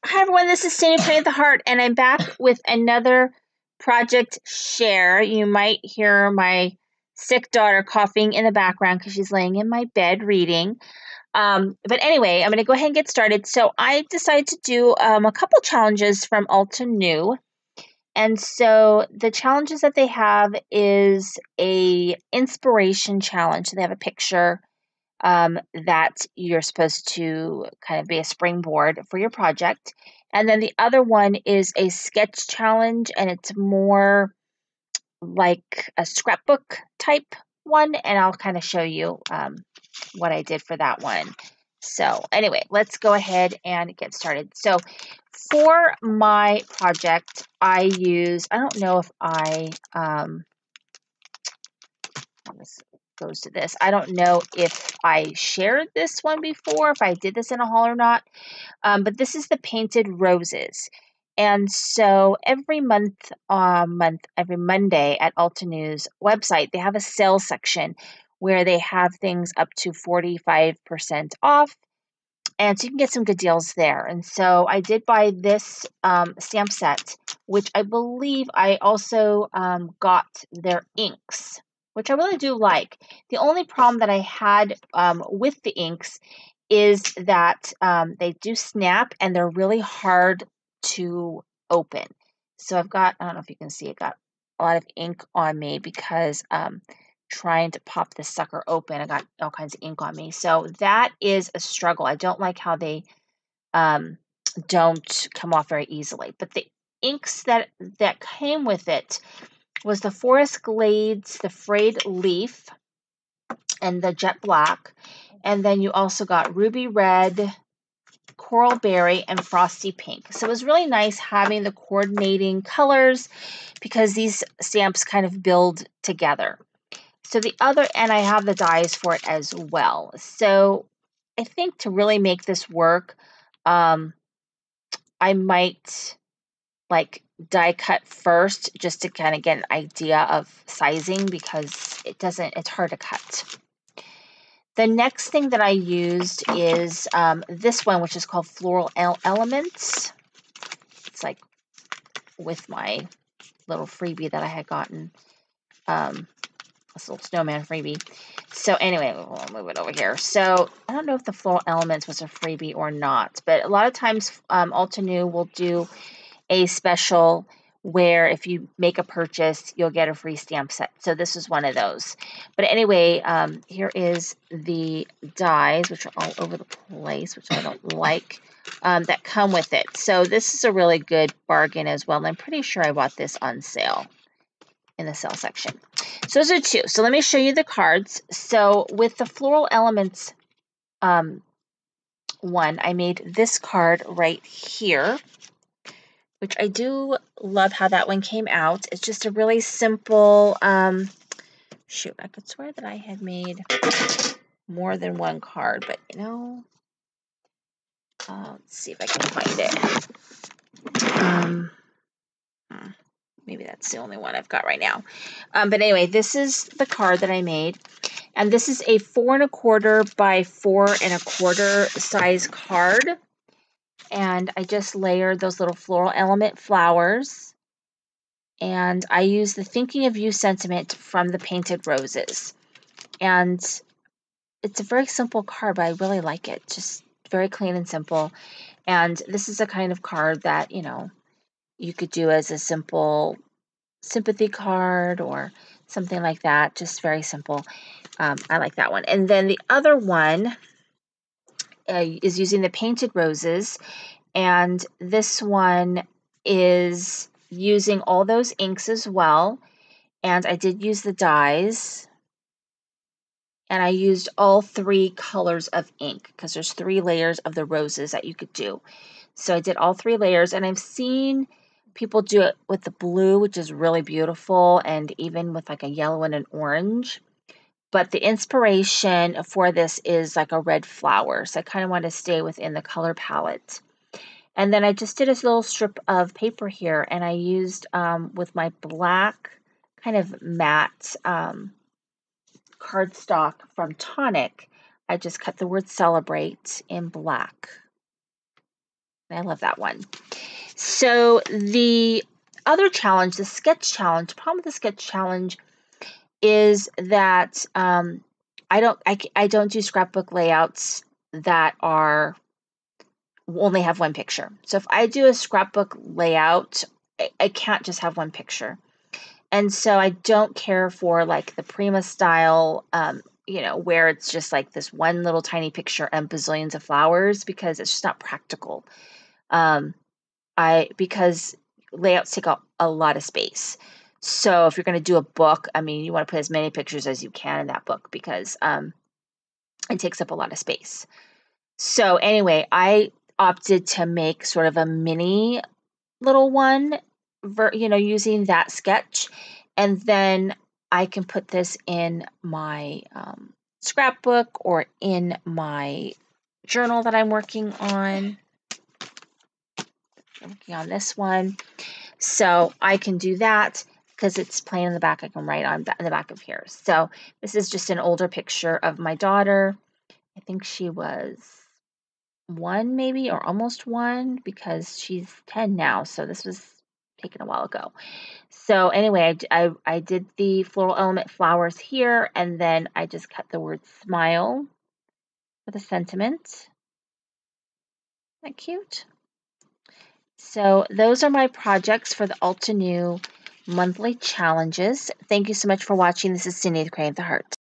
Hi everyone, this is Sandy Pray the Heart, and I'm back with another project share. You might hear my sick daughter coughing in the background because she's laying in my bed reading. But anyway, I'm going to go ahead and get started. So I decided to do a couple challenges from Altenew. And so the challenges that they have is a inspiration challenge. So they have a picture that you're supposed to kind of be a springboard for your project. And then the other one is a sketch challenge, and it's more like a scrapbook type one. And I'll kind of show you what I did for that one. So anyway, let's go ahead and get started. So for my project, I don't know if this goes to this. I don't know if I shared this one before, if I did this in a haul or not, but this is the painted roses. And so every every Monday at Altenew's website, they have a sales section where they have things up to 45% off. And so you can get some good deals there. And so I did buy this stamp set, which I believe I also got their inks, which I really do like. The only problem that I had with the inks is that they do snap and they're really hard to open. So I don't know if you can see, it got a lot of ink on me because trying to pop this sucker open, I got all kinds of ink on me. So that is a struggle. I don't like how they don't come off very easily. But the inks that came with it was the Forest Glades, the Frayed Leaf, and the Jet Black. And then you also got Ruby Red, Coral Berry, and Frosty Pink. So it was really nice having the coordinating colors because these stamps kind of build together. So and I have the dies for it as well. So I think to really make this work, I might like die cut first just to kind of get an idea of sizing because it's hard to cut. The next thing that I used is this one, which is called Floral Elements. It's like with my little freebie that I had gotten, this little snowman freebie. So anyway, we'll move it over here. So I don't know if the Floral Elements was a freebie or not, but a lot of times Altenew will do a special where if you make a purchase, you'll get a free stamp set. So this is one of those. But anyway, here is the dies, which are all over the place, which I don't like, that come with it. So this is a really good bargain as well. And I'm pretty sure I bought this on sale in the sale section. So those are two. So let me show you the cards. So with the Floral Elements one, I made this card right here, which I do love how that one came out. It's just a really simple, shoot, I could swear that I had made more than one card, but you know, let's see if I can find it. Maybe that's the only one I've got right now. But anyway, this is the card that I made. And this is a 4 1/4 by 4 1/4 size card. And I just layered those little floral element flowers. And I use the Thinking of You sentiment from the Painted Roses. And it's a very simple card, but I really like it. Just very clean and simple. And this is a kind of card that, you know, you could do as a simple sympathy card or something like that. Just very simple. I like that one. And then the other one is using the Painted Roses. And this one is using all those inks as well. And I did use the dies. And I used all 3 colors of ink because there's 3 layers of the roses that you could do. So I did all 3 layers, and I've seen people do it with the blue, which is really beautiful, and even with like a yellow and an orange. But the inspiration for this is like a red flower. So I kind of want to stay within the color palette. And then I just did a little strip of paper here, and I used with my black kind of matte cardstock from Tonic, I just cut the word celebrate in black. I love that one. So the other challenge, the sketch challenge, problem with the sketch challenge is that I don't do scrapbook layouts that only have one picture. So if I do a scrapbook layout, I can't just have one picture. And so I don't care for like the Prima style, where it's just like this one little tiny picture and bazillions of flowers, because it's just not practical. Because layouts take up a lot of space. So if you're going to do a book, I mean, you want to put as many pictures as you can in that book, because it takes up a lot of space. So anyway, I opted to make sort of a mini little one, using that sketch. And then I can put this in my scrapbook or in my journal that I'm working on. I'm working on this one. So I can do that because it's plain in the back. I can write on in the back of here. So this is just an older picture of my daughter. I think she was 1 maybe, or almost 1, because she's 10 now. So this was taken a while ago. So anyway, I did the floral element flowers here, and then I just cut the word smile for the sentiment. Isn't that cute? So those are my projects for the Altenew monthly challenges. Thank you so much for watching. This is Cindy, the Creating the Heart.